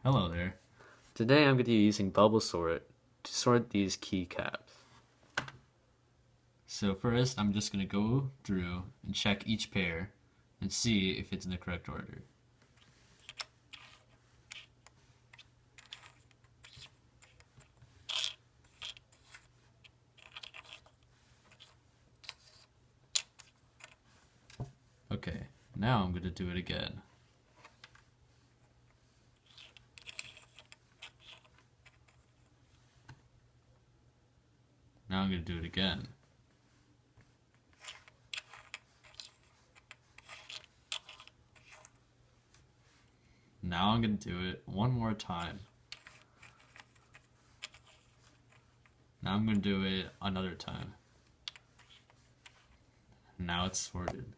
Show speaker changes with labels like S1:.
S1: Hello there.
S2: Today I'm going to be using bubble sort to sort these keycaps.
S1: So first, I'm just going to go through and check each pair and see if it's in the correct order. Okay, now I'm going to do it again. Now I'm going to do it again. Now I'm going to do it one more time. Now I'm going to do it another time. Now it's sorted.